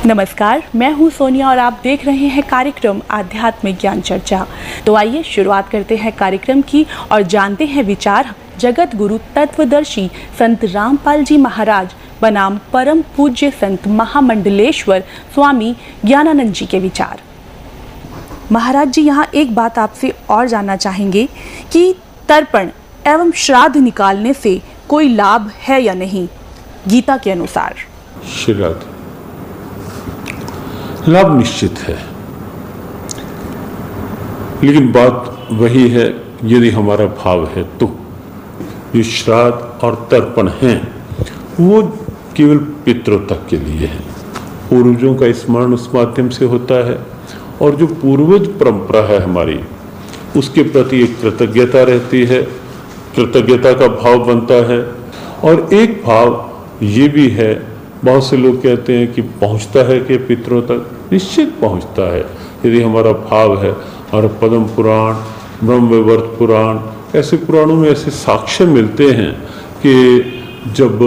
नमस्कार, मैं हूं सोनिया और आप देख रहे हैं कार्यक्रम आध्यात्मिक ज्ञान चर्चा। तो आइए शुरुआत करते हैं कार्यक्रम की और जानते हैं विचार जगत गुरु तत्वदर्शी संत रामपाल जी महाराज बनाम परम पूज्य संत महामंडलेश्वर स्वामी ज्ञानानंद जी के विचार। महाराज जी, यहाँ एक बात आपसे और जानना चाहेंगे कि तर्पण एवं श्राद्ध निकालने से कोई लाभ है या नहीं गीता के अनुसार? श्राद्ध लाभ निश्चित है, लेकिन बात वही है, यदि हमारा भाव है तो ये श्राद्ध और तर्पण हैं वो केवल पितरों तक के लिए है। पूर्वजों का स्मरण उस माध्यम से होता है और जो पूर्वज परंपरा है हमारी, उसके प्रति एक कृतज्ञता रहती है, कृतज्ञता का भाव बनता है। और एक भाव ये भी है, बहुत से लोग कहते हैं कि पहुंचता है कि पितरों तक, निश्चित पहुंचता है यदि हमारा भाव है। और पद्म पुराण, ब्रह्मवैवर्त पुराण, ऐसे पुराणों में ऐसे साक्ष्य मिलते हैं कि जब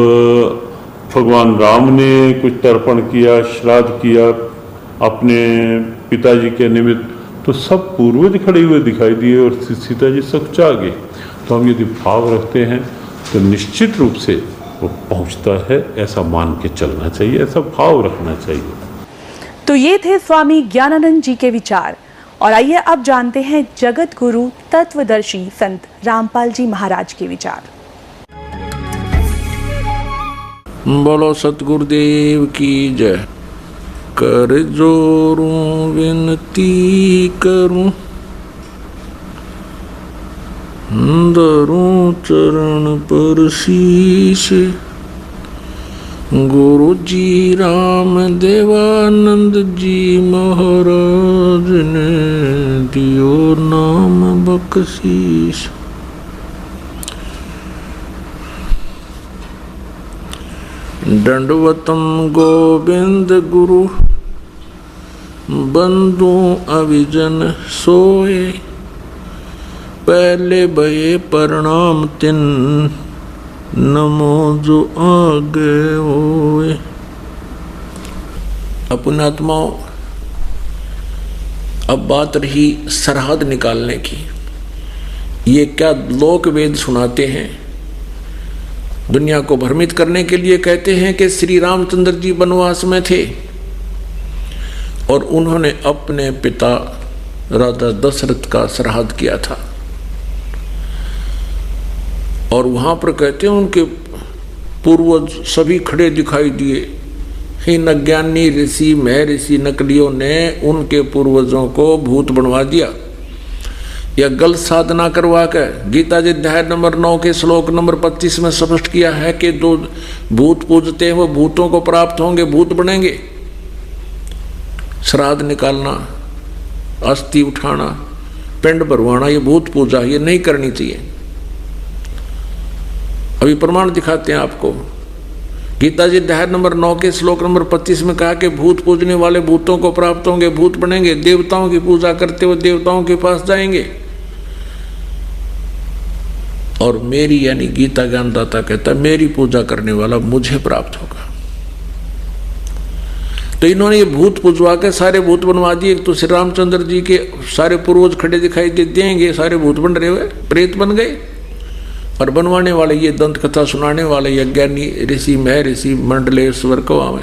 भगवान राम ने कुछ तर्पण किया, श्राद्ध किया अपने पिताजी के निमित्त, तो सब पूर्वज खड़े हुए दिखाई दिए और सीता जी सकुचा गए। तो हम यदि भाव रखते हैं तो निश्चित रूप से वो पहुंचता है, ऐसा मान के चलना चाहिए, ऐसा भाव रखना चाहिए। तो ये थे स्वामी ज्ञानानंद जी के विचार। और आइए अब जानते हैं जगत गुरु तत्वदर्शी संत रामपाल जी महाराज के विचार। बोलो सतगुरुदेव की जय। कर जोरूं विनती करूं, धरूं चरण पर शीश, गुरु जी राम देवानंद जी महाराज ने दियो नाम बख्शीश। दंडवतम गोविंद गुरु, बंधु अविजन सोए, पहले भये प्रणाम तिन, नमो जो आगे होए। अपने आत्माओं, अब बात रही सरहद निकालने की। ये क्या लोक वेद सुनाते हैं, दुनिया को भ्रमित करने के लिए कहते हैं कि श्री रामचंद्र जी वनवास में थे और उन्होंने अपने पिता राजा दशरथ का श्राद्ध किया था। और वहां पर कहते हैं उनके पूर्वज सभी खड़े दिखाई दिए। इन अज्ञानी ऋषि महर्षि नकलियों ने उनके पूर्वजों को भूत बनवा दिया या गलत साधना करवा कर। गीता जी अध्याय नंबर 9 के श्लोक नंबर 25 में स्पष्ट किया है कि जो भूत पूजते हैं वो भूतों को प्राप्त होंगे, भूत बनेंगे। श्राद्ध निकालना, अस्थि उठाना, पिंड भरवाना, ये भूत पूजा ये नहीं करनी चाहिए। अभी प्रमाण दिखाते हैं आपको। गीता जी अध्याय नंबर 9 के श्लोक नंबर 25 में कहा कि भूत पूजने वाले भूतों को प्राप्त होंगे, भूत बनेंगे, देवताओं की पूजा करते हुए देवताओं के पास जाएंगे। और मेरी यानी गीता ज्ञानदाता कहता है मेरी पूजा करने वाला मुझे प्राप्त होगा। तो इन्होंने ये भूत पूजवा के सारे भूत बनवा दिए। तो श्री रामचंद्र जी के सारे पूर्वज खड़े दिखाई देंगे, सारे भूत बन रहे हुए प्रेत बन गए। और बनवाने वाले ये दंत कथा सुनाने वाले ये ज्ञानी ऋषि महर्षि मंडलेश्वर को आवे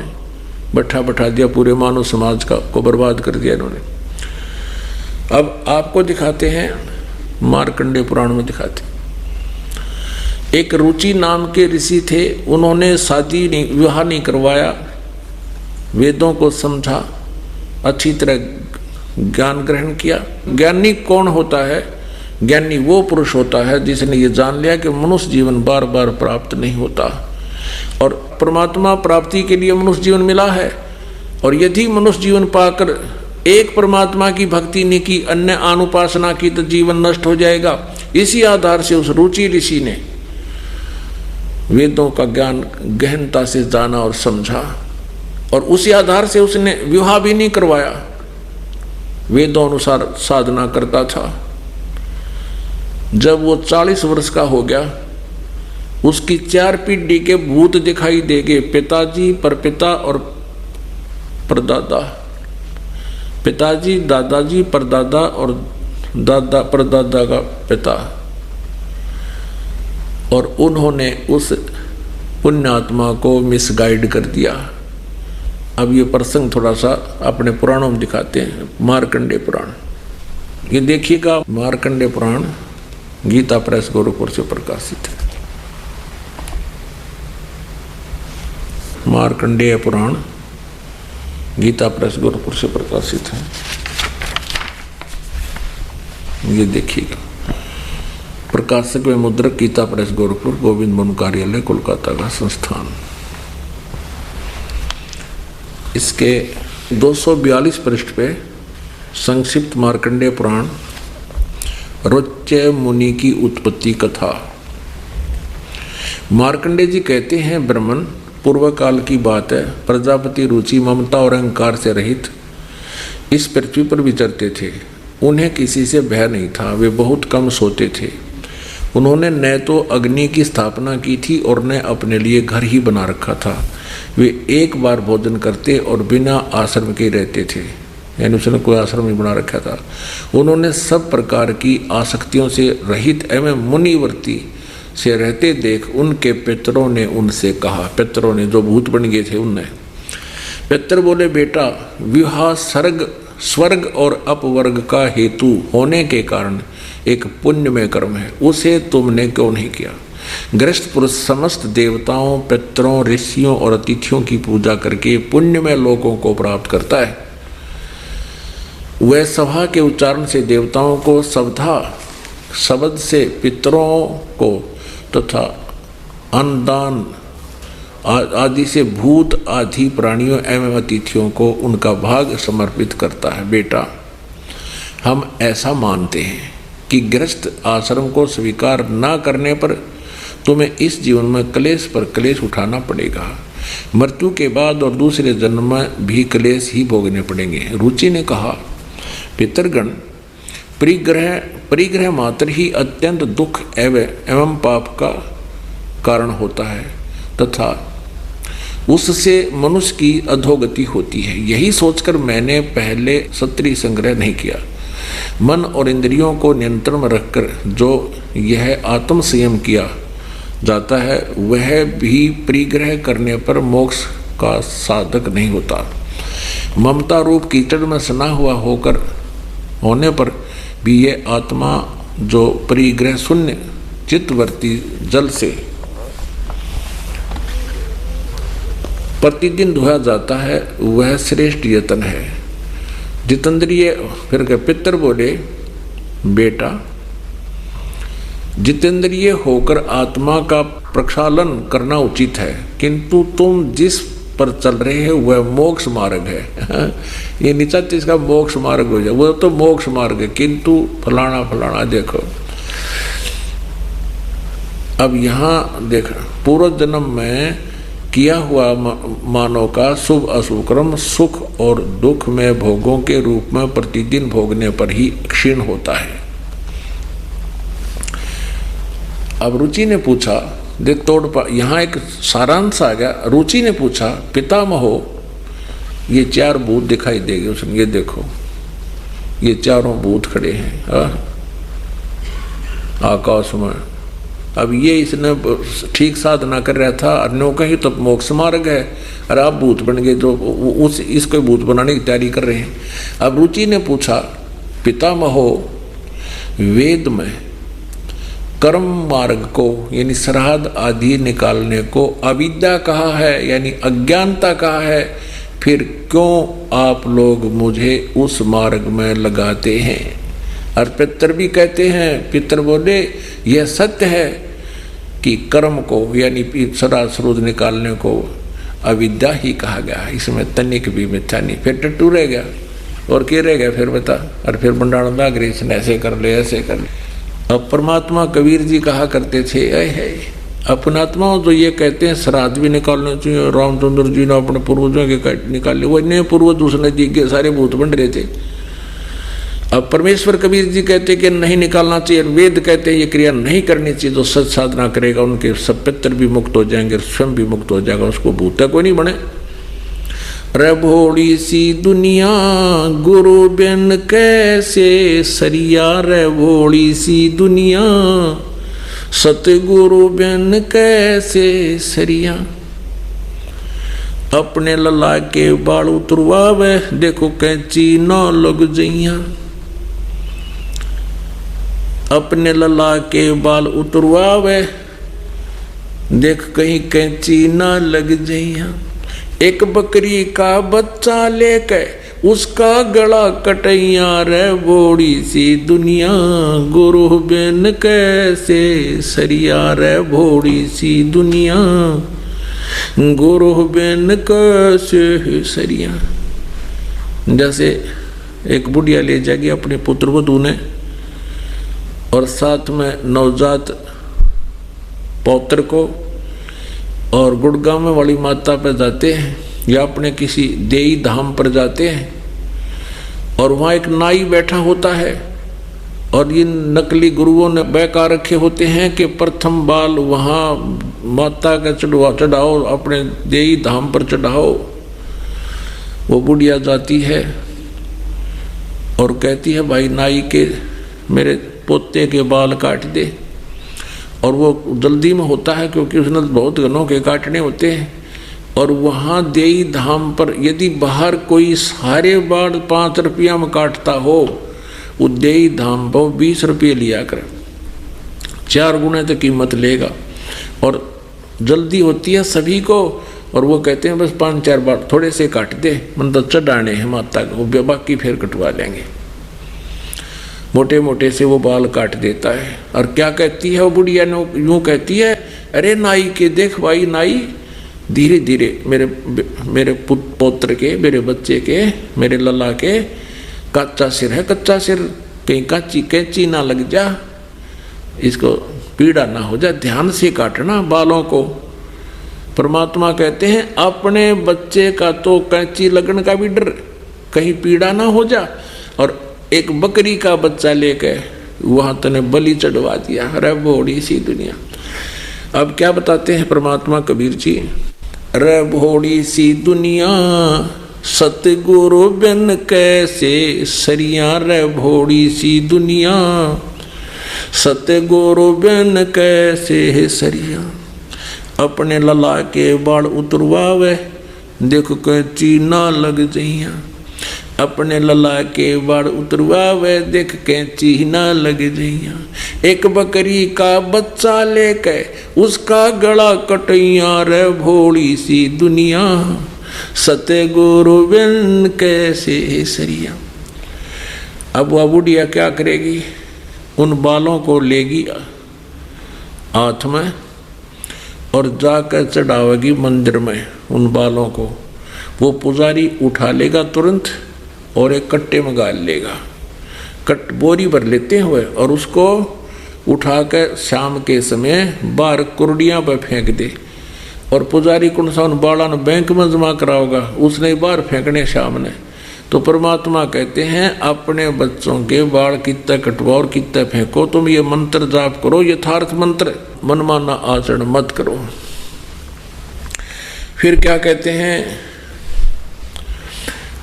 बैठा दिया, पूरे मानव समाज को बर्बाद कर दिया इन्होंने। अब आपको दिखाते हैं, मार्कंडेय पुराण में दिखाते। एक रुचि नाम के ऋषि थे, उन्होंने शादी नहीं, विवाह नहीं करवाया, वेदों को समझा, अच्छी तरह ज्ञान ग्रहण किया। ज्ञानी कौन होता है? ज्ञानी वो पुरुष होता है जिसने ये जान लिया कि मनुष्य जीवन बार बार प्राप्त नहीं होता और परमात्मा प्राप्ति के लिए मनुष्य जीवन मिला है। और यदि मनुष्य जीवन पाकर एक परमात्मा की भक्ति नहीं की, अन्य अनुपासना की, तो जीवन नष्ट हो जाएगा। इसी आधार से उस रुचि ऋषि ने वेदों का ज्ञान गहनता से जाना और समझा और उसी आधार से उसने विवाह भी नहीं करवाया, वेदों अनुसार साधना करता था। जब वो 40 वर्ष का हो गया, उसकी 4 पीढ़ी के भूत दिखाई देंगे, पिताजी, परपिता और परदादा, पिताजी, दादाजी, परदादा और दादा परदादा का पिता, और उन्होंने उस पुण्यात्मा को मिसगाइड कर दिया। अब ये प्रसंग थोड़ा सा अपने पुराणों में दिखाते हैं। मार्कंडेय पुराण, ये देखिएगा, मार्कंडेय पुराण गीता प्रेस गोरखपुर से प्रकाशित है। मार्कंडेय पुराण गीता प्रेस गोरखपुर से प्रकाशित है। ये देखिएगा, प्रकाशक व मुद्रक गीता प्रेस गोरखपुर, गोविंद मनु कार्यालय, कोलकाता का संस्थान। इसके 242 पृष्ठ पे संक्षिप्त मार्कंडेय पुराण रोच्य मुनि की उत्पत्ति कथा। मार्कंडेय जी कहते हैं, ब्राह्मण पूर्व काल की बात है, प्रजापति रुचि, ममता और अहंकार से रहित इस पृथ्वी पर विचरते थे। उन्हें किसी से भय नहीं था, वे बहुत कम सोते थे। उन्होंने न तो अग्नि की स्थापना की थी और न अपने लिए घर ही बना रखा था। वे एक बार भोजन करते और बिना आश्रम के रहते थे, यानी उसने कोई आश्रम नहीं बना रखा था। उन्होंने सब प्रकार की आसक्तियों से रहित एवं मुनिवर्ती से रहते देख उनके पितरों ने उनसे कहा, पितरों ने जो भूत बन गए थे उनने, पितर बोले, बेटा विवाह स्वर्ग और अपवर्ग का हेतु होने के कारण एक पुण्यमय कर्म है, उसे तुमने क्यों नहीं किया? गृहस्थ पुरुष समस्त देवताओं, पितरों, ऋषियों और अतिथियों की पूजा करके पुण्यमय लोकों को प्राप्त करता है। वह सभा के उच्चारण से देवताओं को, सवधा शब्द से पितरों को तथा अन्नदान आदि से भूत आदि प्राणियों एवं अतिथियों को उनका भाग समर्पित करता है। बेटा, हम ऐसा मानते हैं कि गृहस्थ आश्रम को स्वीकार न करने पर तुम्हें इस जीवन में क्लेश पर क्लेश उठाना पड़ेगा। मृत्यु के बाद और दूसरे जन्म में भी क्लेश ही भोगने पड़ेंगे। रुचि ने कहा, पितरगण, परिग्रह मात्र ही अत्यंत दुख एवं पाप का कारण होता है तथा उससे मनुष्य की अधोगति होती है। यही सोचकर मैंने पहले क्षत्रिय संग्रह नहीं किया। मन और इंद्रियों को नियंत्रण में रखकर जो यह आत्म संयम किया जाता है वह भी परिग्रह करने पर मोक्ष का साधक नहीं होता। ममता रूप कीचड़ में सना हुआ होने पर भी ये आत्मा जो परिग्रह शून्य चित्तवर्ती जल से प्रतिदिन धोया जाता है वह श्रेष्ठ यतन है। जितेंद्रिय, फिर के पितर बोले, बेटा जितेंद्रिय होकर आत्मा का प्रक्षालन करना उचित है, किंतु तुम जिस पर चल रहे हो वह मोक्ष मार्ग है। ये नीचा इसका मोक्ष मार्ग हो जाए, वो तो मोक्ष मार्ग है, किंतु फलाना फलाना देखो। अब यहाँ देख, पूर्व जन्म में किया हुआ मानव का शुभ अशुभ कर्म सुख और दुख में भोगों के रूप में प्रतिदिन भोगने पर ही क्षीण होता है। अब रुचि ने पूछा, देख तोड़ यहाँ एक सारांश आ गया। रुचि ने पूछा, पितामहो, ये चार भूत दिखाई देंगे उसने, ये देखो ये चारों भूत खड़े हैं आकाश में। अब ये इसने ठीक साधना कर रहा था, अन्यों का ही तो मोक्ष मार्ग है, और आप भूत बन गए जो इसको भूत बनाने की तैयारी कर रहे हैं। अब रुचि ने पूछा, पितामहो, वेद में कर्म मार्ग को यानी श्राद्ध आदि निकालने को अविद्या कहा है, यानी अज्ञानता कहा है, फिर क्यों आप लोग मुझे उस मार्ग में लगाते हैं? और पितर भी कहते हैं, पितर बोले, यह सत्य है कि कर्म को यानी श्राद्ध श्रोध निकालने को अविद्या ही कहा गया, इसमें तनिक भी मिथ्या नहीं। फिर टट्टू रह गया और क्या रह गया फिर बता, और फिर भंडारण लाग रही, इसने ऐसे कर ले ऐसे कर ले। अब परमात्मा कबीर जी कहा करते थे, है अपनात्मा जो ये कहते हैं श्राद्ध भी निकालने चाहिए, रामचंद्र जी ने अपने पूर्वजों के निकाले, वो इन्हें पूर्वज दूसरे दी के सारे भूत बन रहे थे। अब परमेश्वर कबीर जी कहते कि नहीं निकालना चाहिए, वेद कहते हैं ये क्रिया नहीं करनी चाहिए, जो सच साधना करेगा उनके सब पितर भी मुक्त हो जाएंगे, स्वयं भी मुक्त हो जाएगा, उसको भूत कोई नहीं बने। रे भोड़ी सी दुनिया गुरु बिन कैसे सरिया, रे भोड़ी सी दुनिया सतगुरु बिन कैसे सरिया। अपने लला के बाल उतरवावे देखो कैंची न लग जइया, अपने लला के बाल उतरवावे देख कहीं कैंची न लग जइया। एक बकरी का बच्चा लेके उसका गला कटैया, रे भोड़ी सी दुनिया गुरु बिन कैसे सरिया, रे भोड़ी सी दुनिया गुरु बिन कैसे सरिया। जैसे एक बुढ़िया ले जाएगी अपने पुत्र वधू ने और साथ में नवजात पौत्र को, और गुड़गांव वाली माता पर जाते हैं या अपने किसी देई धाम पर जाते हैं और वहाँ एक नाई बैठा होता है और ये नकली गुरुओं ने बहका रखे होते हैं कि प्रथम बाल वहाँ माता का चढ़ाओ, अपने देई धाम पर चढ़ाओ। वो बुढ़िया जाती है और कहती है भाई नाई के मेरे पोते के बाल काट दे, और वो जल्दी में होता है क्योंकि उसने बहुत घनों के काटने होते हैं। और वहाँ देई धाम पर यदि बाहर कोई सारे बाल 5 रुपया में काटता हो, वो देई धाम पर 20 रुपये लिया कर, 4 गुने तो कीमत लेगा। और जल्दी होती है सभी को, और वो कहते हैं बस 5-4 बार थोड़े से काट दे, मतलब चढ़ाने हैं माता को, बाकी फिर कटवा लेंगे। मोटे मोटे से वो बाल काट देता है। और क्या कहती है वो बुढ़िया ने, यूँ कहती है अरे नाई के देख भाई नाई, धीरे धीरे मेरे पौत्र के, मेरे बच्चे के, मेरे लला के कच्चा सिर है, कच्चा सिर कहीं काची कैंची ना लग जा, इसको पीड़ा ना हो जाए, ध्यान से काटना बालों को। परमात्मा कहते हैं अपने बच्चे का तो कैंची लगन का भी डर, कहीं पीड़ा ना हो जा, और एक बकरी का बच्चा लेके वहां तने बलि चढ़वा दिया, रे भोड़ी सी दुनिया। अब क्या बताते हैं परमात्मा कबीर जी, रे भोड़ी सी दुनिया सतगुरु बिन कैसे सरिया, रे भोड़ी सी दुनिया सतगुरु बिन कैसे सरिया। अपने लला के बाल उतरवावे देखो कैंची ना लग जइया, अपने लला के बाल उतरवावे देख कैंची ना लग जइया। एक बकरी का बच्चा लेके उसका गला कटैया, रे भोड़ी सी दुनिया सतगुरु बिन कैसे सरिया। अब वह बुढ़िया क्या करेगी, उन बालों को लेगी हाथ में और जाकर चढ़ावेगी मंदिर में उन बालों को। वो पुजारी उठा लेगा तुरंत और एक कट्टे में गाल लेगा, बोरी भर लेते हुए, और उसको उठाकर शाम के समय बाहर कुर्डियाँ पर फेंक दे। और पुजारी कौन सा उन बाड़ा ने बैंक में जमा कराओगा, उसने बाहर फेंकने शाम ने। तो परमात्मा कहते हैं अपने बच्चों के बाल कितना कटवाओ और कितना फेंको, तुम ये मंत्र जाप करो, यथार्थ मंत्र, मनमाना आचरण मत करो। फिर क्या कहते हैं,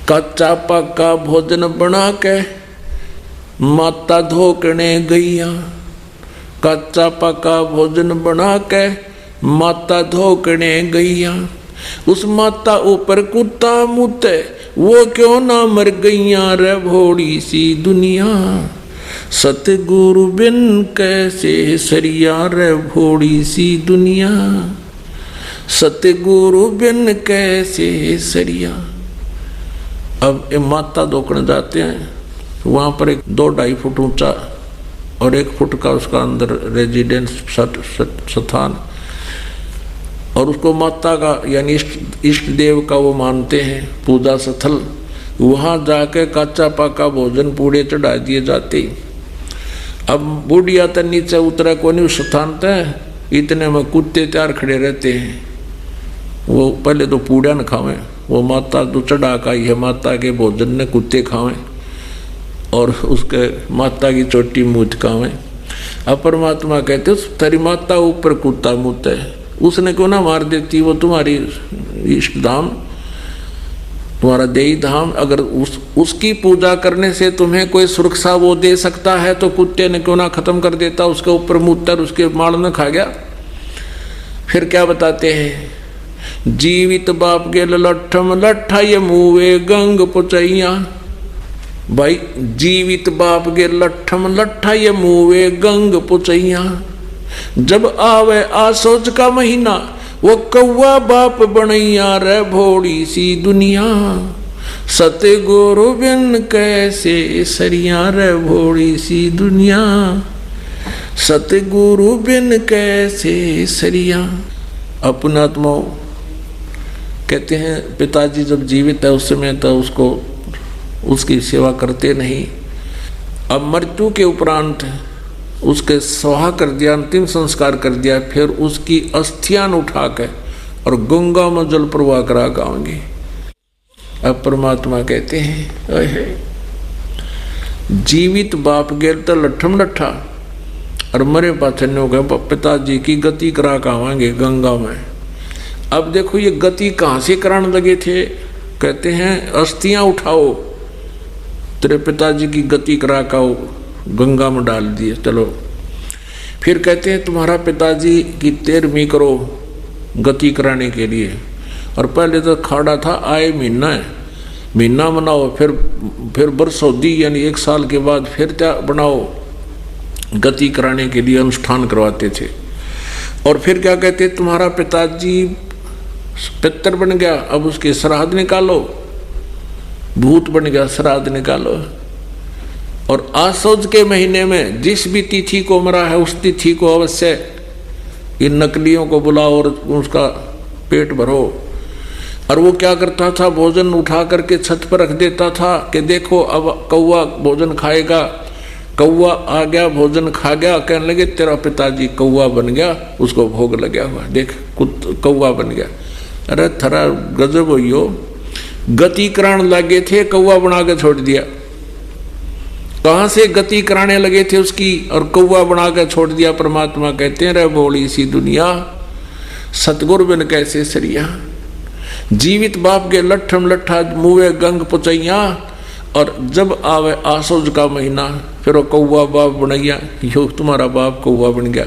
कच्चा पक्का भोजन बना के माता धोकने गईया, कच्चा पक्का भोजन बना के माता धोकने गईया। उस माता ऊपर कुत्ता मुते वो क्यों ना मर गईया, रे भोड़ी सी दुनिया सतगुरु बिन कैसे सरिया, रे भोड़ी सी दुनिया सतगुरु बिन कैसे सरिया। अब ये माता धोकने जाते हैं, वहाँ पर एक 2-2.5 फुट ऊंचा और 1 फुट का उसका अंदर रेजिडेंस स्थान, और उसको माता का यानी इष्ट देव का वो मानते हैं पूजा स्थल। वहाँ जाके कच्चा पका भोजन पूड़े चढ़ा दिए जाते। अब बूढ़िया तो नीचे उतरा को नहीं उस स्थान तक, इतने में कुत्ते 4 खड़े रहते हैं। वो पहले तो पूड़ा न खावें, वो माता जो चढ़ा का ही है माता के भोजन ने कुत्ते खावें और उसके माता की चोटी मूत खावें। अब परमात्मा कहते तेरी माता ऊपर कुत्ता मुँत है, उसने क्यों ना मार देती, वो तुम्हारी इष्ट धाम तुम्हारा देही धाम, अगर उसकी पूजा करने से तुम्हें कोई सुरक्षा वो दे सकता है तो कुत्ते ने क्यों ना खत्म कर देता, उसके ऊपर मूत्र उसके माड़ में खा गया। फिर क्या बताते हैं, जीवित बाप के लट्ठम लट्ठा ये मुवे गंग पुचैया। भाई जीवित बाप के लट्ठम लट्ठा ये मुवे गंग पुचैया। जब आवे आसोज का महीना वो कौआ बाप बनैया रे भोड़ी सी दुनिया। सतगुरु बिन कैसे सरिया रे भोड़ी सी दुनिया। सतगुरु बिन कैसे सरिया। अपना आत्मा कहते हैं पिताजी जब जीवित है उस समय तो उसको उसकी सेवा करते नहीं। अब मृत्यु के उपरांत उसके स्वाहा कर दिया, अंतिम संस्कार कर दिया, फिर उसकी अस्थियां उठा कर और गंगा में जल प्रवाह करा गाँगे। अब परमात्मा कहते हैं जीवित बाप गेल तो लट्ठम लट्ठा और मरे पाचन हो गए पिताजी की गति करा कावांगे गंगा में। अब देखो ये गति कहाँ से कराने लगे थे, कहते हैं अस्थियां उठाओ तेरे पिताजी की गति करा का गंगा में डाल दिए। चलो फिर कहते हैं तुम्हारा पिताजी की 13वीं करो गति कराने के लिए। और पहले तो खाड़ा था आए महीना है, महीना बनाओ, फिर बरसौदी यानी 1 साल के बाद फिर क्या बनाओ गति कराने के लिए अनुष्ठान करवाते थे। और फिर क्या कहते तुम्हारा पिताजी पितर बन गया, अब उसके श्राद्ध निकालो, भूत बन गया श्राद्ध निकालो। और आसोज के महीने में जिस भी तिथि को मरा है उस तिथि को अवश्य इन नकलियों को बुलाओ और उसका पेट भरो। और वो क्या करता था, भोजन उठा करके छत पर रख देता था कि देखो अब कौवा भोजन खाएगा। कौवा आ गया, भोजन खा गया, कहने लगे तेरा पिताजी कौवा बन गया, उसको भोग लगा हुआ, देख कौवा बन गया। अरे थरा गजब हो, गति कराने लगे थे, कौवा बना के छोड़ दिया। कहाँ से गति कराने लगे थे उसकी और कौवा बना के छोड़ दिया। परमात्मा कहते हैं रे बोली सी दुनिया सतगुरु बिन कैसे सरिया। जीवित बाप के लट्ठम लट्ठा मुवे गंग पुचैया। और जब आवे आसोज का महीना फिर वो कौवा बाप बनैया, यो तुम्हारा बाप कौवा बन गया।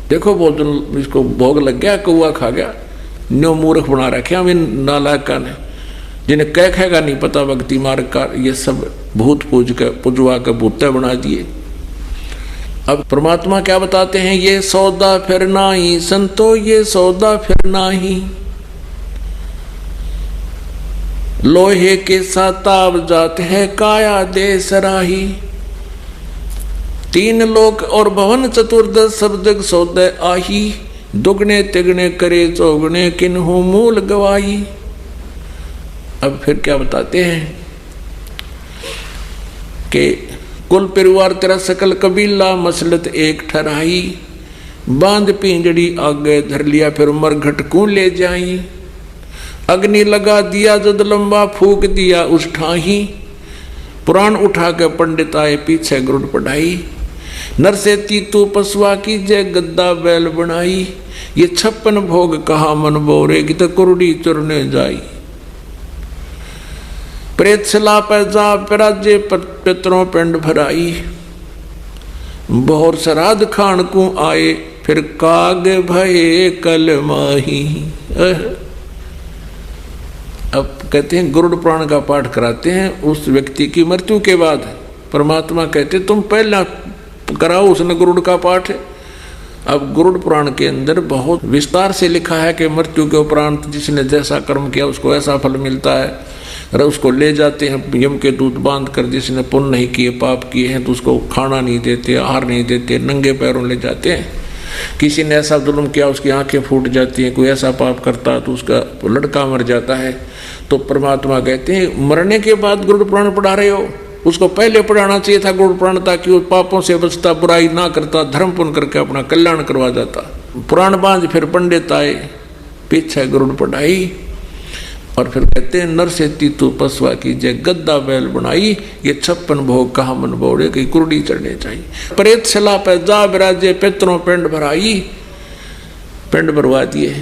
देखो भोजन इसको भोग लग गया, कौवा खा गया। न्यो मूर्ख बना रखे हम इन नालायका ने, जिन्हें कह खाएगा नहीं पता भक्ति मार्ग का, ये सब भूत पूजवा के भूते बना दिए। अब परमात्मा क्या बताते हैं, ये सौदा फिर नाही संतो, ये सौदा फिर नाही। लोहे के साताब जात है काया दे सराही। 3 लोक और भवन चतुर्दश सब जग सौदे आही। दुगने तिगने करे चौगने किन्हु मूल गवाई। अब फिर क्या बताते हैं कि कुल परिवार तेरा सकल कबीला मसलत एक ठहराई। बांध पिंजड़ी आगे धर लिया फिर मरघट को ले जाई। अग्नि लगा दिया जद लंबा फूक दिया उस ठाही। पुराण उठा के पंडित आए पीछे गुरुड़ पढ़ाई। नर से तीतू पसुआ की जय गद्दा बैल बनाई। ये 56 भोग कहा मन बोरे की तो कुरुड़ी चुरने जाई। प्रेत सला पैजा पराजे पितरों पिंड भराई। बहुर श्राद्ध खान को आए फिर काग भये कल माही। अब कहते हैं गरुड़ पुराण का पाठ कराते हैं उस व्यक्ति की मृत्यु के बाद। परमात्मा कहते तुम पहला कराओ उसने गरुड़ का पाठ। अब गरुड़ पुराण के अंदर बहुत विस्तार से लिखा है कि मृत्यु के उपरांत जिसने जैसा कर्म किया उसको ऐसा फल मिलता है। और उसको ले जाते हैं यम के दूत बांध कर, जिसने पुण्य नहीं किए पाप किए हैं तो उसको खाना नहीं देते, आहार नहीं देते, नंगे पैरों ले जाते हैं। किसी ने ऐसा जुल्म किया उसकी आंखें फूट जाती हैं, कोई ऐसा पाप करता तो उसका लड़का मर जाता है। तो परमात्मा कहते हैं मरने के बाद गरुड़ पुराण पढ़ा रहे हो, उसको पहले पढ़ाना चाहिए था गरुड़ पुराण, ताकि वो पापों से बचता, बुराई ना करता, धर्म पुण्य करके अपना कल्याण करवा जाता। पुराण बांध फिर पंडित आए पीछे गरुड़ पढ़ाई। और फिर कहते हैं नर से तीतू पसवा की जय गद्दा बैल बनाई। ये 56 भोग कहा मन बोड़े की कुर्डी चढ़ने चाहिए। प्रेत सला पे जा बिराजे पितरों पिंड भराई। पिंड भरवा दिए।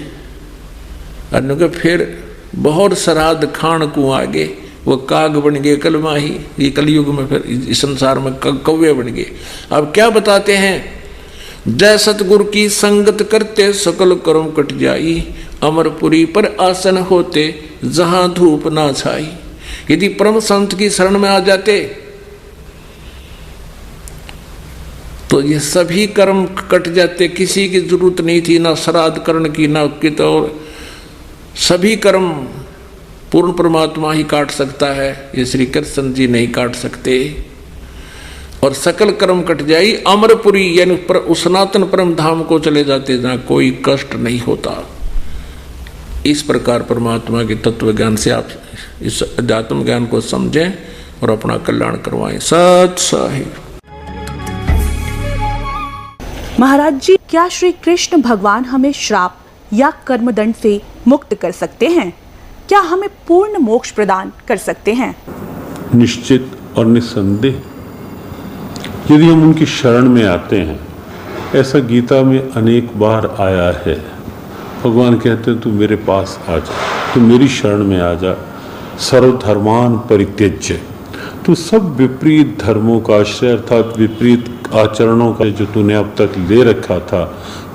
फिर बहुत श्राद्ध खान को आगे, वो काग बन गए कलमाही। ये कलयुग में फिर इस संसार में कौवे बन गए। अब क्या बताते हैं, जय सतगुरु की संगत करते सकल कर्म कट जाई, अमरपुरी पर आसन होते जहां धूप ना छाई। यदि परम संत की शरण में आ जाते तो ये सभी कर्म कट जाते, किसी की जरूरत नहीं थी ना श्राद्ध करण की, ना कित, और सभी कर्म पूर्ण परमात्मा ही काट सकता है, ये श्री कृष्ण जी नहीं काट सकते। और सकल कर्म कट जाई, अमरपुरी यानी उस सनातन परम धाम को चले जाते जहाँ कोई कष्ट नहीं होता। इस प्रकार परमात्मा के तत्व ज्ञान से आप इस अध्यात्म ज्ञान को समझें और अपना कल्याण करवाएं। सत साहिब। महाराज जी, क्या श्री कृष्ण भगवान हमें श्राप या कर्मदंड से मुक्त कर सकते हैं? क्या हमें पूर्ण मोक्ष प्रदान कर सकते हैं? निश्चित और निस्संदेह यदि हम उनकी शरण में आते हैं। ऐसा गीता में अनेक बार आया है। भगवान कहते हैं तू मेरे पास आ जा, तू मेरी शरण में आ जा। सर्वधर्मान परित्यज्य, तू सब विपरीत धर्मों का आश्रय अर्थात विपरीत आचरणों का जो तूने अब तक ले रखा था,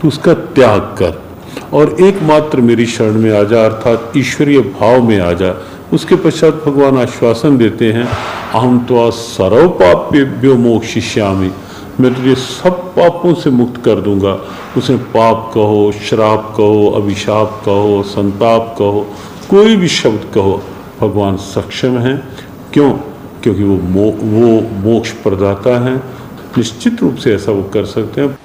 तू उसका त्याग कर और एकमात्र मेरी शरण में आ जा अर्थात ईश्वरीय भाव में आ जा। उसके पश्चात भगवान आश्वासन देते हैं, अहम त्वा सर्व पापेभ्यो मोक्षयिष्यामि, मैं तुझे सब पापों से मुक्त कर दूंगा। उसे पाप कहो, श्राप कहो, अभिशाप कहो, संताप कहो, कोई भी शब्द कहो, भगवान सक्षम हैं। क्यों? क्योंकि वो मोक्ष प्रदाता हैं। निश्चित रूप से ऐसा वो कर सकते हैं।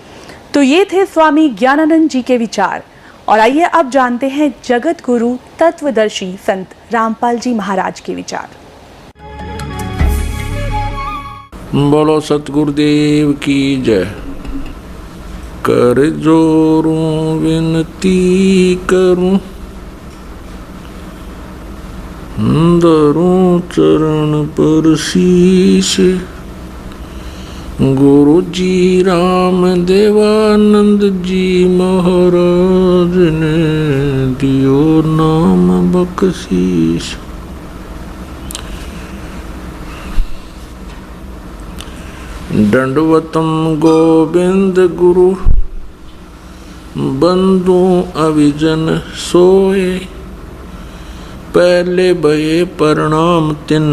तो ये थे स्वामी ज्ञानानंद जी के विचार। और आइए अब जानते हैं जगत गुरु तत्वदर्शी संत रामपाल जी महाराज के विचार। बोलो सतगुरुदेव की जय। कर जोरूं विनती करूं, धरूं चरण पर शीश, गुरु जी राम देवानंद जी महाराज ने दियो नाम बख्शीश। दंडवतम गोविंद गुरु, बंधु अविजन सोए, पहले भये प्रणाम तिन,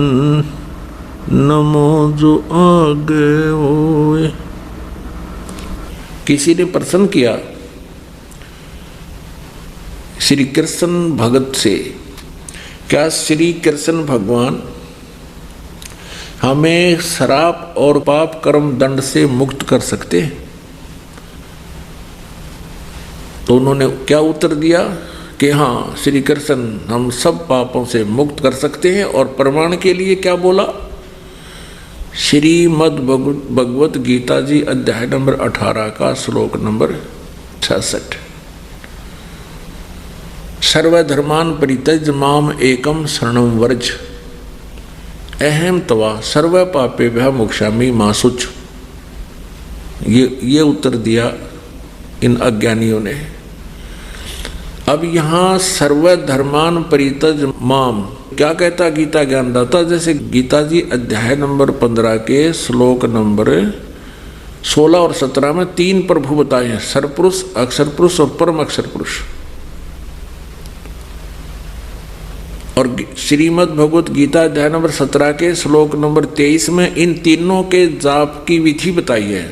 नमो जो आगे होए। किसी ने प्रश्न किया श्री कृष्ण भगत से, क्या श्री कृष्ण भगवान हमें श्राप और पाप कर्म दंड से मुक्त कर सकते हैं? तो उन्होंने क्या उत्तर दिया कि हाँ, श्री कृष्ण हम सब पापों से मुक्त कर सकते हैं। और प्रमाण के लिए क्या बोला? श्रीमद् भगवत गीता जी अध्याय नंबर 18 का श्लोक नंबर 66। सर्वधर्मान परित्यज्य माम एकम शरणम व्रज, अहम तवा सर्व पापेभ्यः मोक्षामि मा शुच। ये उत्तर दिया इन अज्ञानियों ने। अब यहाँ सर्वधर्मान परित्यज्य माम क्या कहता गीता ज्ञानदाता? जैसे गीता जी अध्याय नंबर 15 के श्लोक नंबर 16 और 17 में 3 प्रभु बताए हैं, सरपुरुष, अक्षर पुरुष और परम अक्षर पुरुष। और श्रीमद् भगवत गीता अध्याय नंबर 17 के श्लोक नंबर 23 में इन तीनों के जाप की विधि बताई है।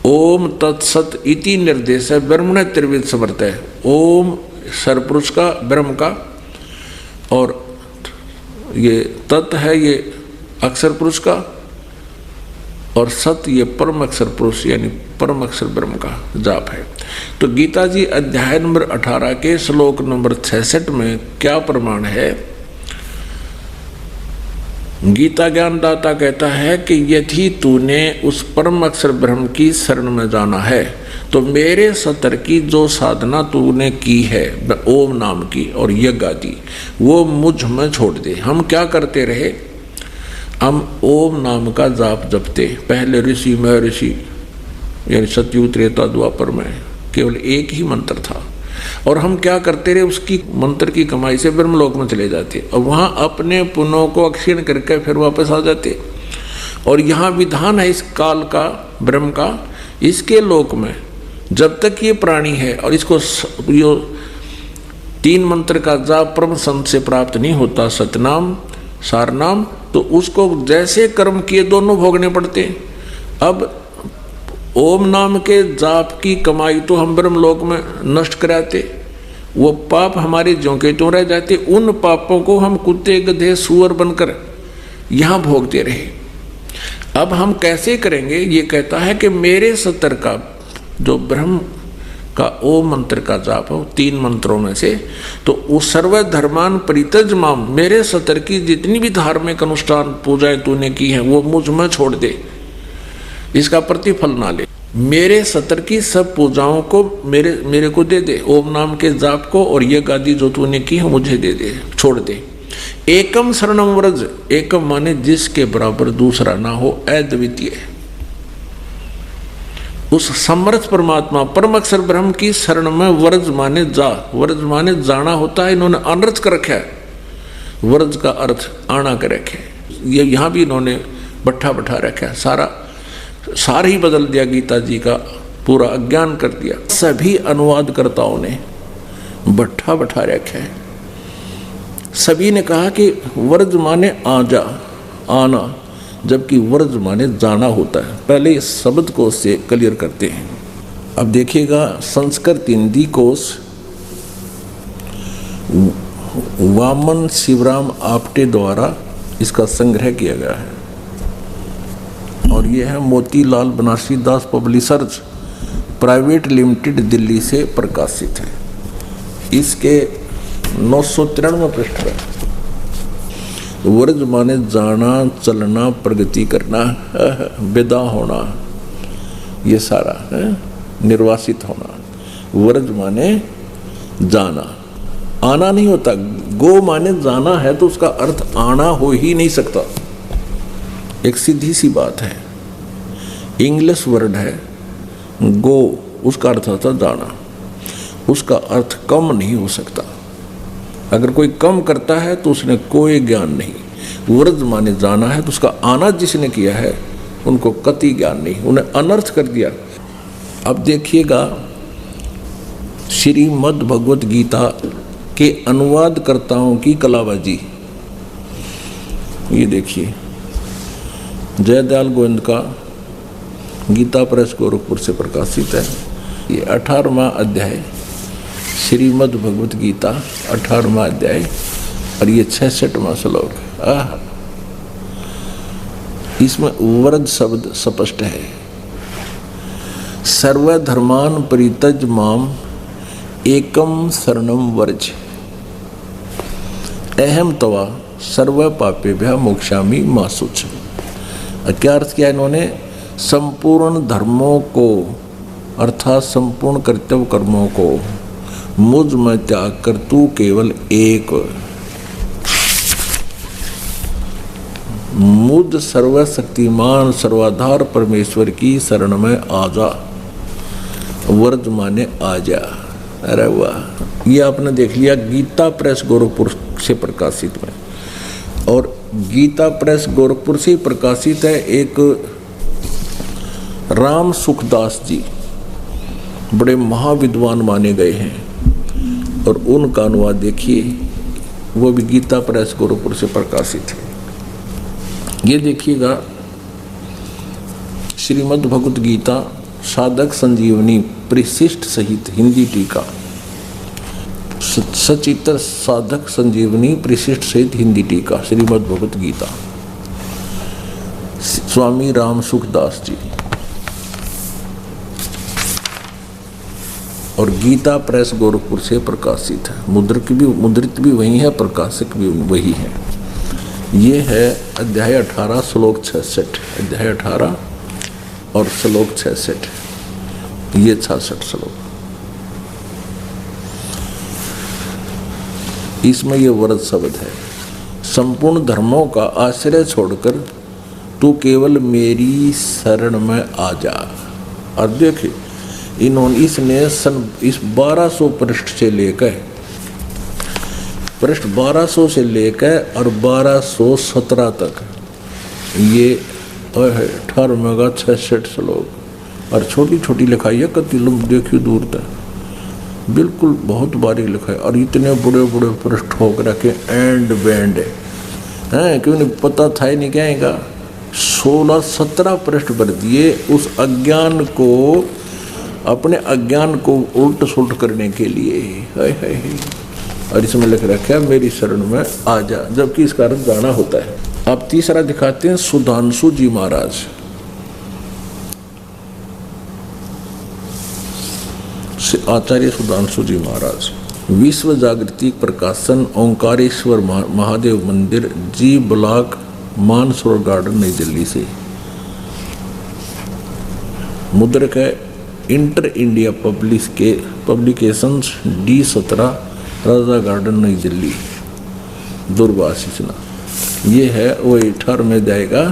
ओम तत्सत इति निर्देश है, ब्रह्मण त्रिविध समर्थ है। ओम सरपुरुष का, ब्रह्म का, और ये तत् है ये अक्षर पुरुष का, और सत ये परम अक्षर पुरुष यानी परम अक्षर ब्रह्म का जाप है। तो गीता जी अध्याय नंबर 18 के श्लोक नंबर 66 में क्या प्रमाण है? गीता ज्ञानदाता कहता है कि यदि तूने उस परम अक्षर ब्रह्म की शरण में जाना है तो मेरे सतर की जो साधना तूने की है ओम नाम की और यज्ञ आदि, वो मुझ में छोड़ दे। हम क्या करते रहे? हम ओम नाम का जाप जपते। पहले ऋषि महर्षि यानी सतयुग त्रेता द्वापर में केवल एक ही मंत्र था। और हम क्या करते रहे, उसकी मंत्र की कमाई से ब्रह्मलोक में चले जाते और वहाँ अपने पुण्यों को अक्षीण करके फिर वापस आ जाते। और यहाँ विधान है इस काल का, ब्रह्म का, इसके लोक में जब तक ये प्राणी है और इसको यो 3 मंत्र का जाप परम संत से प्राप्त नहीं होता, सतनाम सारनाम, तो उसको जैसे कर्म किए दोनों भोगने पड़ते। अब ओम नाम के जाप की कमाई तो हम ब्रह्मलोक में नष्ट कराते, वो पाप हमारे ज्यों के त्यों रह जाते। उन पापों को हम कुत्ते गधे सुअर बनकर यहाँ भोगते रहे। अब हम कैसे करेंगे, ये कहता है कि मेरे सतर का जो ब्रह्म का ओम मंत्र का जाप हो 3 मंत्रों में से, तो उस सर्वधर्मान परित्यज माम, मेरे सतर की जितनी भी धार्मिक अनुष्ठान पूजाएं तूने की हैं वो मुझ में छोड़ दे, इसका प्रतिफल ना ले। मेरे सतर की सब पूजाओं को मेरे को दे दे, ओम नाम के जाप को, और ये गादी जो तूने की है मुझे दे दे, छोड़ दे। एकम शरणम व्रज, एकम माने जिसके बराबर दूसरा ना हो, अद्वितीय, उस समर्थ परमात्मा परम अक्षर ब्रह्म की शरण में व्रज माने जा, व्रज माने जाना होता है, इन्होंने अनर्थ कर रखा है, व्रज का अर्थ आना कर रखे। ये यहाँ भी इन्होंने बैठा रखा है, सारा ही बदल दिया, गीता जी का पूरा अज्ञान कर दिया। सभी अनुवादकर्ताओं ने बैठा रखा है। सभी ने कहा कि व्रज माने आजा, आना, जबकि व्रज माने जाना होता है। पहले इस शब्द कोश से क्लियर करते हैं। अब देखिएगा, संस्कृत हिंदी कोश वामन शिवराम आप्टे द्वारा इसका संग्रह किया गया है, और यह है मोतीलाल बनारसी दास पब्लिशर्स प्राइवेट लिमिटेड, दिल्ली से प्रकाशित है। इसके 993 पृष्ठ है। व्रज माने जाना, चलना, प्रगति करना, विदा होना, ये सारा है, निर्वासित होना। व्रज माने जाना, आना नहीं होता। गो माने जाना है तो उसका अर्थ आना हो ही नहीं सकता, एक सीधी सी बात है। इंग्लिश वर्ड है गो, उसका अर्थ होता जाना, उसका अर्थ कम नहीं हो सकता। अगर कोई कम करता है तो उसने कोई ज्ञान नहीं। व्रज माने जाना है तो उसका आना जिसने किया है उनको कति ज्ञान नहीं, उन्हें अनर्थ कर दिया। अब देखिएगा, श्रीमद् भगवत गीता के अनुवादकर्ताओं की कलाबाजी, ये देखिए, जयदयाल गोविंद का गीता प्रेस गोरखपुर से प्रकाशित है। ये 18वां अध्याय, श्रीमद् भगवत गीता 18वां अध्याय, और ये 66वां श्लोक। इसमें व्रज शब्द स्पष्ट है। सर्वधर्मान परित्यज माम एकम शरणम व्रज, अहम तवा सर्व पापेभ्यः मोक्षामि मा शुच। क्या अर्थ किया इन्होंने? संपूर्ण धर्मों को अर्थात संपूर्ण कर्तव्य कर्मों को मुझ में त्याग कर तू केवल एक मुझ सर्वशक्तिमान सर्वाधार परमेश्वर की शरण में आ जा। व्रज माने आ जा। अरे वाह, ये आपने देख लिया गीता प्रेस गोरखपुर से प्रकाशित में। और गीता प्रेस गोरखपुर से प्रकाशित है एक राम सुखदास जी, बड़े महाविद्वान माने गए हैं, और उनका अनुवाद देखिए, वो भी गीता प्रेस गोरखपुर से प्रकाशित है। ये देखिएगा, श्रीमद् भगवत गीता साधक संजीवनी परिशिष्ट सहित हिंदी टीका, सचित्र साधक संजीवनी परिशिष्ट सहित हिंदी टीका, श्रीमद् भगवत गीता, स्वामी राम सुखदास जी। और गीता प्रेस गोरखपुर से प्रकाशित है। मुद्रित भी वही है, प्रकाशक भी वही है। ये है अध्याय 18 श्लोक 66, अध्याय 18 और श्लोक 66, ये 66 श्लोक। इसमें ये व्रत शब्द है। संपूर्ण धर्मों का आश्रय छोड़कर तू केवल मेरी शरण में आ जा। और देखिए, इन्होंने इसने सन इस 1200 पृष्ठ से लेकर पृष्ठ 1200 से लेकर और 1217 तक ये 18 का 66 श्लोक और छोटी छोटी लिखाई है, कति लंब देखियो दूर तक, बिल्कुल बहुत बारीक लिखा है। और इतने बड़े बड़े पृष्ठ होकर रखे एंड बैंड है, क्यों नहीं पता था ही नहीं क्या। 16-17 पृष्ठ भर दिए उस अज्ञान को, अपने अज्ञान को उल्ट सुलट करने के लिए। है। और इसमें लिख रखा है मेरी शरण में आ जा, जबकि इसका अर्थ जाना होता है। अब तीसरा दिखाते हैं सुधांशु जी महाराज। आचार्य सुधांशु जी महाराज, विश्व जागृति प्रकाशन ओंकारेश्वर महादेव मंदिर, जी ब्लॉक, मानसरोवर गार्डन, नई दिल्ली से। मुद्रक है इंटर इंडिया पब्लिकेशंस, D17, राजा गार्डन, नई दिल्ली, दुर्वासिसना। ये है वो 18 जाएगा,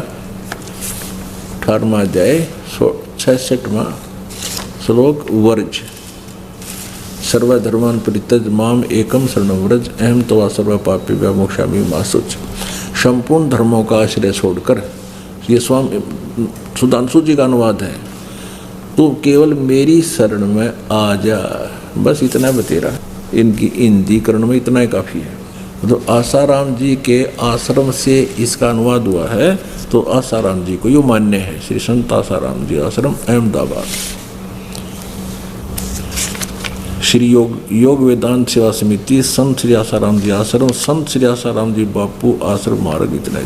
18वां अध्याय 66वां श्लोक, वर्ज। सर्वधर्मान परित्यज माम एकम शरणं व्रज, अहम तवा सर्व पापेभ्यो मोक्षामि मा शुच। संपूर्ण धर्मों का आश्रय छोड़कर, ये स्वामी सुधांशु जी का अनुवाद है, तू केवल मेरी शरण में आ जा। बस इतना बतेरा, इनकी हिंदीकरण में इतना ही काफ़ी है। तो आसाराम जी के आश्रम से इसका अनुवाद हुआ है, तो आसाराम जी को यो मान्य है। श्री संत आसाराम जी आश्रम, अहमदाबाद। श्री योग वेदांत सेवा समिति, संत श्री आसाराम जी आश्रम, संत श्री आसाराम जी बापू आश्रम मार्ग, इतना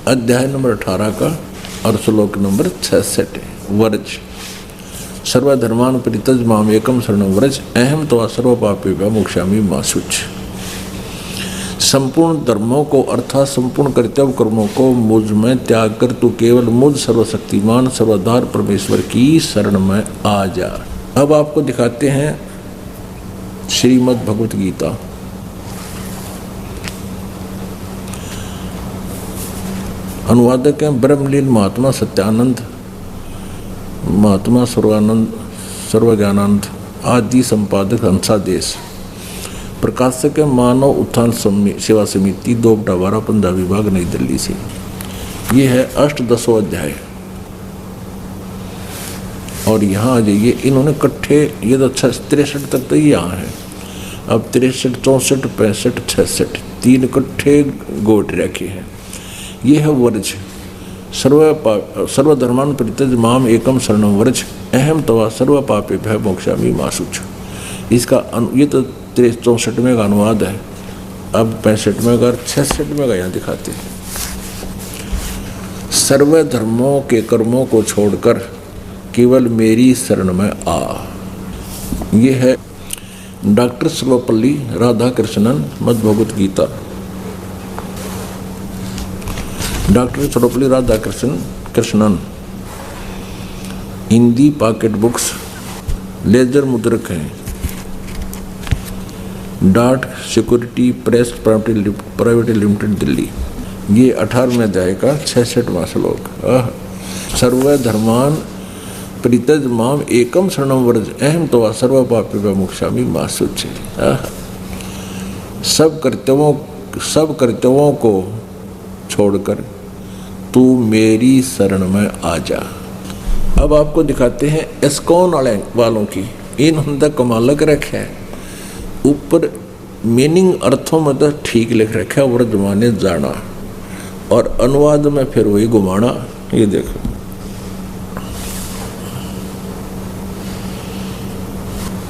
अध्याय नंबर 18 का और श्लोक नंबर 66, वर्ज। सर्वधर्मान परित्यज माम एकम शरणं व्रज, अहम तवा सर्व पापेभ्यो मोक्षामि मा शुच। संपूर्ण धर्मों को अर्थात संपूर्ण कर्तव्य कर्मों को मुझ में त्याग कर तू केवल मुझ सर्वशक्तिमान सर्वधार परमेश्वर की शरण में आ जा। अब आपको दिखाते हैं श्रीमद् भगवत गीता। अनुवादक हैं ब्रह्मलीन महात्मा सत्यानंद, महात्मा सर्वानंद, सर्वज्ञानंद आदि, संपादक हंसादेश। प्रकाशक है मानव उत्थान सेवा समिति, 2/12, पंजाबी विभाग, नई दिल्ली से। ये है अष्टदशों अध्याय। और यहाँ आ जाइए, इन्होंने इकट्ठे, ये तो 63 तक तो यहाँ है। अब 63, 64, 65, 66 तीन इकट्ठे गोट रखे हैं। ये है वर्ज। सर्वधर्मान परित्यज माम एकम शरणं व्रज, अहम तवा सर्व पापेभ्यो मोक्षामि मा शुच। इसका ये तो 63 का अनुवाद है। अब 65 का, 66 का यहाँ दिखाते हैं। सर्व धर्मों के कर्मों को छोड़कर केवल मेरी शरण में आ। ये है doctor Sarvepalli Radhakrishnan, Madbhagavat Gita. Doctor Sarvepalli Radhakrishnan, Hindi pocket books, laser मुद्रक हैं। Dot security press private limited, Delhi. ये 18वें अध्याय का 66वां श्लोक। सर्वधर्मान परित्यज माम एकम शरणं व्रज, अहम तवा सर्व पापेभ्यो मोक्षामि मा शुच। सब कर्तव्यों को छोड़कर तू मेरी शरण में आ जा। अब आपको दिखाते हैं इस्कॉन वालों की। इन्होंने कमाल कर रखा है। ऊपर मीनिंग अर्थों में तो ठीक लिख रखा है, व्रज माने जाना, और अनुवाद में फिर वही घुमाना। ये देखो,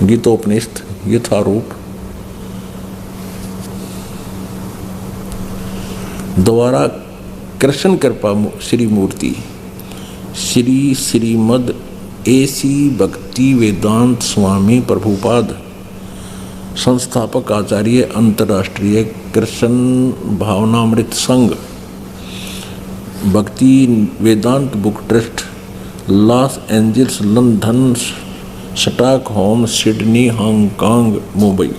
गीतोपनिषद यथारूप, द्वारा कृष्ण कृपा श्री मूर्ति, श्री श्रीमद AC भक्ति वेदांत स्वामी प्रभुपाद, संस्थापक आचार्य, अंतर्राष्ट्रीय Krishna Bhavanamrit Sangh, Bhakti Vedanta book trust, Los Angeles, London, Stockholm, Sydney, Hong Kong, Mumbai.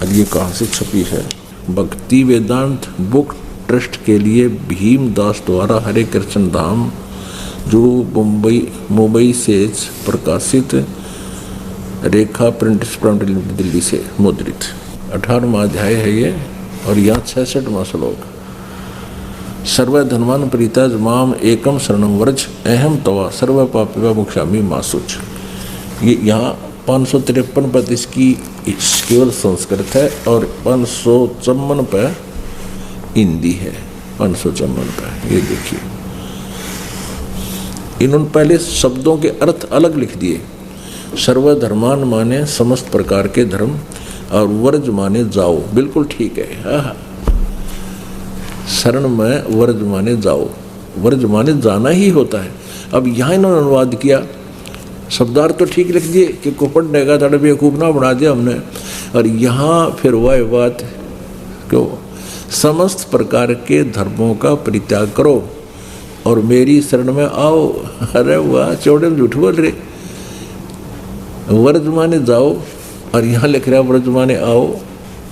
अब ये कहाँ से छपी है? भक्ति वेदांत बुक ट्रस्ट के लिए भीमदास द्वारा हरे कृष्ण धाम, जो मुंबई से प्रकाशित रेखा प्रिंट लिमिटेड दिल्ली से मुद्रित 18वां अध्याय है ये। और यहाँ 66वां श्लोक। सर्व धनवान प्रीतज माम एकम शरणम व्रज अहम तवा सर्व पापिवा मोक्षामि मा शुच। ये यहाँ 553 पर इसकी केवल संस्कृत है और 554 पर हिंदी है। 554 पर ये देखिए, इन्होंने पहले शब्दों के अर्थ अलग लिख दिए। सर्वधर्मान माने समस्त प्रकार के धर्म और वर्ज माने जाओ, बिल्कुल ठीक है। शरण में वर्ज माने जाओ, वर्ज माने जाना ही होता है। अब यहाँ इन्होंने अनुवाद किया, शब्दार्थ तो ठीक लिख दिए कि कोपट नेगा थोड़ा बेवकूफ़ ना बना दिया हमने। और यहाँ फिर वह बात क्यों, समस्त प्रकार के धर्मों का परित्याग करो और मेरी शरण में आओ। अरे वाह, चौड़े में झूठ बोल रहे। वर्ज माने जाओ और यहाँ लिख रहा वर्ज माने आओ,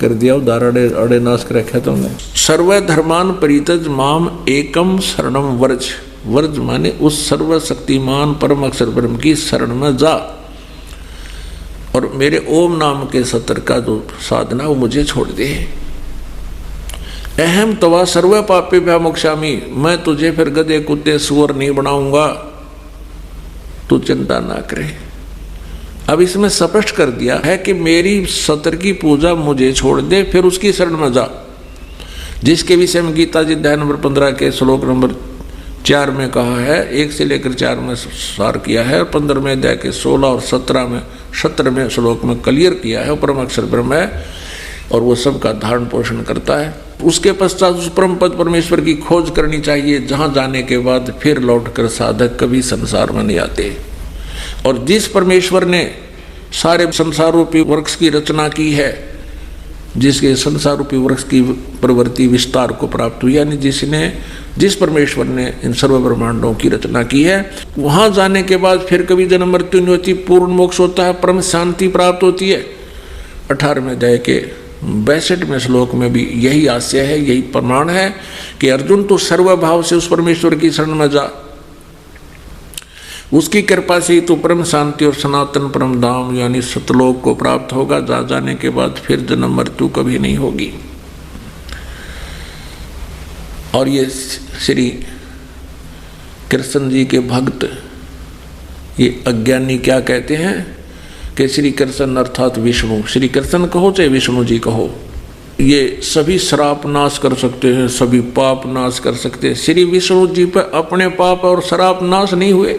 कर दिया उदार अड़े नाश कर रखा तुमने। सर्व धर्मान परितज माम एकम शरणम वर्ज। वर्ज माने उस सर्वशक्तिमान परम अक्षर ब्रह्म की शरण में जा और मेरे ओम नाम के सत्र का जो साधना वो मुझे छोड़ दे। अहम तवा सर्व पापे भ्या मोक्षामि। मैं तुझे फिर गधे कुत्ते सुअर नहीं बनाऊंगा, तू चिंता ना करे। अब इसमें स्पष्ट कर दिया है कि मेरी सत्र की पूजा मुझे छोड़ दे, फिर उसकी शरण में जा। जिसके विषय में गीता जी अध्याय नंबर 15 के श्लोक नंबर 4 में कहा है, 1 से लेकर 4 में सार किया है, और 15वें अध्याय के 16 और 17वें श्लोक में क्लियर किया है। परम अक्षर ब्रह्म है और वो सबका धारण पोषण करता है। उसके पश्चात उस परम पद परमेश्वर की खोज करनी चाहिए, जहाँ जाने के बाद फिर लौटकर साधक कभी संसार में नहीं आते। और जिस परमेश्वर ने सारे संसार रूपी वृक्ष की रचना की है, जिसके संसार रूपी वृक्ष की प्रवृत्ति विस्तार को प्राप्त हुई, यानी जिस परमेश्वर ने इन सर्व ब्रह्मांडों की रचना की है, वहाँ जाने के बाद फिर कभी जन्म मृत्यु नहीं होती, पूर्ण मोक्ष होता है, परम शांति प्राप्त होती है। 18वें अध्याय के 62वें श्लोक में भी यही आशय है, यही प्रमाण है कि अर्जुन तो सर्वभाव से उस परमेश्वर की शरण में जा, उसकी कृपा से ही तो परम शांति और सनातन परम धाम यानी सतलोक को प्राप्त होगा। जा जाने के बाद फिर जन्म मृत्यु कभी नहीं होगी। और ये श्री कृष्ण जी के भक्त, ये अज्ञानी क्या कहते हैं कि श्री कृष्ण अर्थात विष्णु, श्री कृष्ण कहो चाहे विष्णु जी कहो, ये सभी श्राप नाश कर सकते हैं, सभी पाप नाश कर सकते हैं। श्री विष्णु जी पर अपने पाप और श्राप नाश नहीं हुए।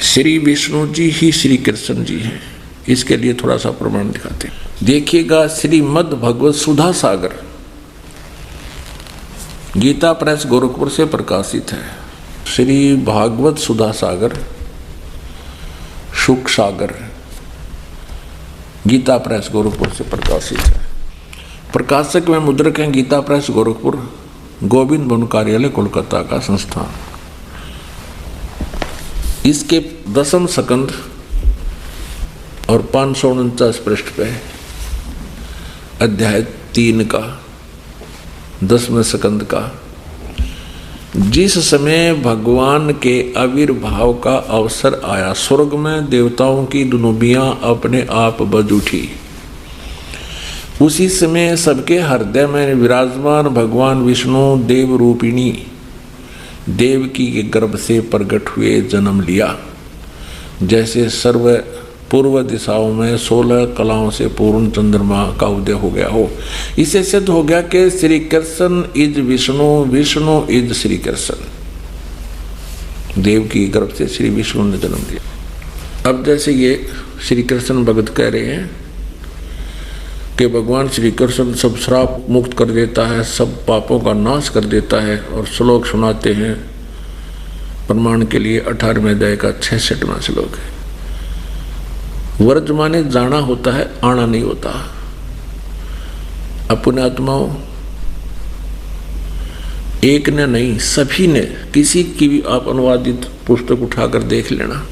श्री विष्णु जी ही श्री कृष्ण जी हैं। इसके लिए थोड़ा सा प्रमाण दिखाते हैं। देखिएगा, श्रीमद् भगवत सुधा सागर गीता प्रेस गोरखपुर से प्रकाशित है। श्री भागवत सुधा सागर सुख सागर गीता प्रेस गोरखपुर से प्रकाशित है। प्रकाशक में मुद्रक हैं गीता प्रेस गोरखपुर, गोविंद भवन कार्यालय कोलकाता का संस्थान। इसके 10वें स्कंद और 549 पृष्ठ पे अध्याय 3 का 10वें स्कंद का, जिस समय भगवान के आविर्भाव का अवसर आया, स्वर्ग में देवताओं की दुनुबियां अपने आप बज उठी। उसी समय सबके हृदय में विराजमान भगवान विष्णु देव रूपिणी देवकी के गर्भ से प्रकट हुए जन्म लिया। जैसे सर्व पूर्व दिशाओं में 16 कलाओं से पूर्ण चंद्रमा का उदय हो गया हो। इससे सिद्ध हो गया कि श्री कृष्ण इज विष्णु, विष्णु इज श्री कृष्ण। देव की गर्भ से श्री विष्णु ने जन्म लिया। अब जैसे ये श्री कृष्ण भगत कह रहे हैं कि भगवान श्री कृष्ण सब श्राप मुक्त कर देता है, सब पापों का नाश कर देता है, और श्लोक सुनाते हैं प्रमाण के लिए। 18वें अध्याय का 66वां श्लोक है। वर्ज माने जाना होता है, आना नहीं होता। अपने आत्माओं, एक ने नहीं सभी ने, किसी की भी आप अनुवादित पुस्तक उठाकर देख लेना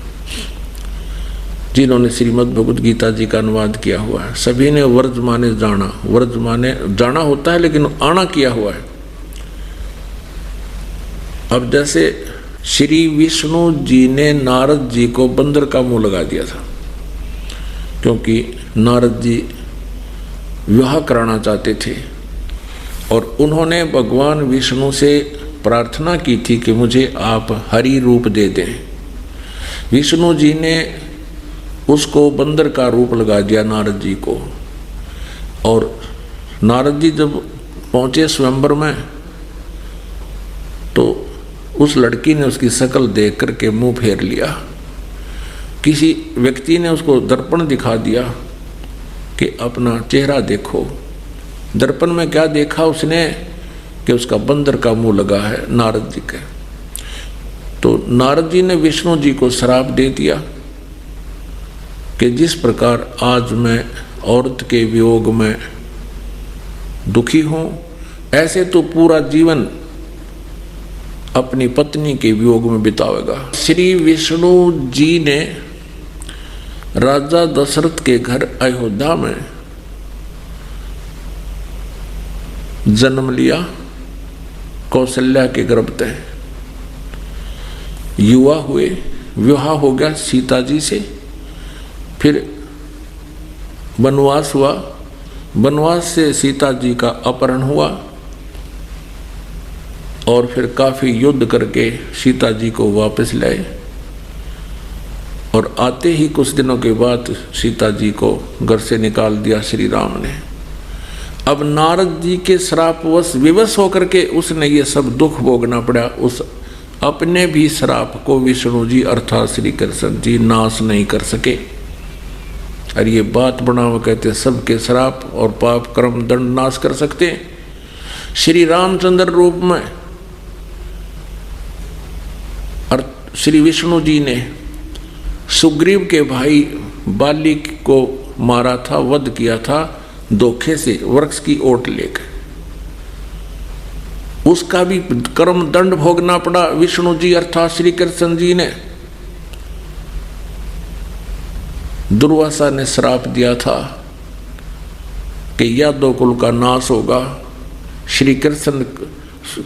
जिन्होंने श्रीमद् भगवद गीता जी का अनुवाद किया हुआ है, सभी ने वर्ज माने जाना, वर्ज माने जाना होता है लेकिन आना किया हुआ है। अब जैसे श्री विष्णु जी ने नारद जी को बंदर का मुंह लगा दिया था, क्योंकि नारद जी विवाह कराना चाहते थे और उन्होंने भगवान विष्णु से प्रार्थना की थी कि मुझे आप हरि रूप दे दें। विष्णु जी ने उसको बंदर का रूप लगा दिया नारद जी को, और नारद जी जब पहुँचे स्वयंवर में तो उस लड़की ने उसकी शक्ल देख करके मुंह फेर लिया। किसी व्यक्ति ने उसको दर्पण दिखा दिया कि अपना चेहरा देखो। दर्पण में क्या देखा उसने कि उसका बंदर का मुंह लगा है नारद जी के। तो नारद जी ने विष्णु जी को श्राप दे दिया कि जिस प्रकार आज मैं औरत के वियोग में दुखी हूँ, ऐसे तो पूरा जीवन अपनी पत्नी के वियोग में बितावेगा। श्री विष्णु जी ने राजा दशरथ के घर अयोध्या में जन्म लिया, कौशल्या के गर्भ से युवा हुए, विवाह हो गया सीता जी से, फिर वनवास हुआ, वनवास से सीता जी का अपहरण हुआ और फिर काफी युद्ध करके सीता जी को वापस लाए, और आते ही कुछ दिनों के बाद सीता जी को घर से निकाल दिया श्री राम ने। अब नारद जी के श्रापवश विवश होकर के उसने ये सब दुख भोगना पड़ा। उस अपने भी श्राप को विष्णु जी अर्थात श्री कृष्ण जी नाश नहीं कर सके। और ये बात बनाओ कहते सबके श्राप और पाप कर्म दंड नाश कर सकते हैं। श्री रामचंद्र रूप में और श्री विष्णु जी ने सुग्रीव के भाई बाली को मारा था, वध किया था धोखे से वृक्ष की ओट लेकर। उसका भी कर्म दंड भोगना पड़ा विष्णु जी अर्थात श्री कृष्ण जी ने। दुर्वासा ने श्राप दिया था कि यादव कुल का नाश होगा। श्री कृष्ण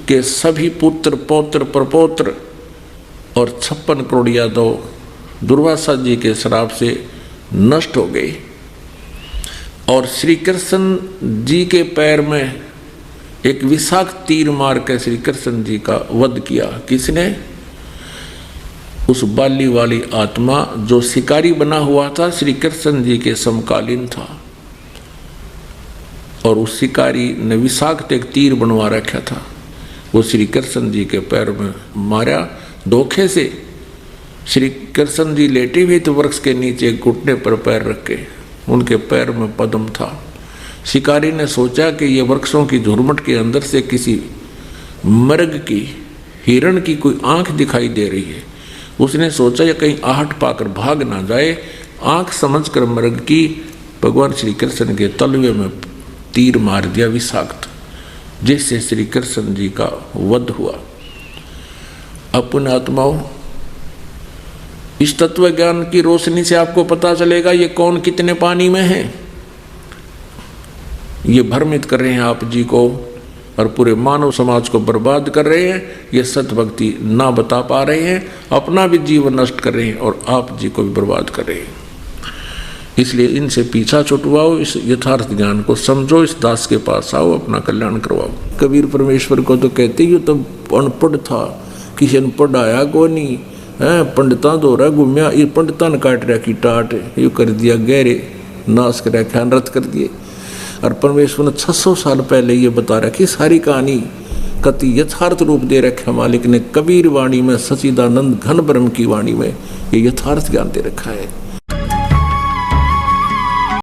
के सभी पुत्र पौत्र प्रपौत्र और 56 करोड़ यादव दुर्वासा जी के श्राप से नष्ट हो गए। और श्री कृष्ण जी के पैर में एक विषाक्त तीर मार के श्री कृष्ण जी का वध किया। किसने? उस बाली वाली आत्मा जो शिकारी बना हुआ था, श्री कृष्ण जी के समकालीन था, और उस शिकारी ने विषाक्त एक तीर बनवा रखा था, वो श्री कृष्ण जी के पैर में मारा धोखे से। श्री कृष्ण जी लेटे हुए थे वृक्ष के नीचे, घुटने पर पैर रख के, उनके पैर में पद्म था। शिकारी ने सोचा कि ये वृक्षों की झुरमुट के अंदर से किसी मृग की, हिरण की कोई आंख दिखाई दे रही है। उसने सोचा ये कहीं आहट पाकर भाग ना जाए। आंख समझकर मृग की भगवान श्री कृष्ण के तलवे में तीर मार दिया विषाक्त, जिससे श्री कृष्ण जी का वध हुआ। अपने आत्माओं, इस तत्व ज्ञान की रोशनी से आपको पता चलेगा ये कौन कितने पानी में है। ये भ्रमित कर रहे हैं आप जी को और पूरे मानव समाज को बर्बाद कर रहे हैं। ये सत्य भक्ति ना बता पा रहे हैं, अपना भी जीवन नष्ट कर रहे हैं और आप जी को भी बर्बाद कर रहे हैं। इसलिए इनसे पीछा छुटवाओ, इस यथार्थ ज्ञान को समझो, इस दास के पास आओ, अपना कल्याण करवाओ। कबीर परमेश्वर को तो कहते ही तो अनपढ़ था, किसी ने पढ़ाया को नहीं है, पंडिता दो रहा घूमया, ये पंडिता ने काट रहा की टाट, ये कर दिया गहरे, नाश कर रखा, नृत कर दिए। और परमेश्वर ने 600 साल पहले ये बता रखी सारी कहानी, कति यथार्थ रूप दे रखा मालिक ने कबीर वाणी में, सचिदानंद घन ब्रह्म की वाणी में ये यथार्थ ज्ञान दे रखा है।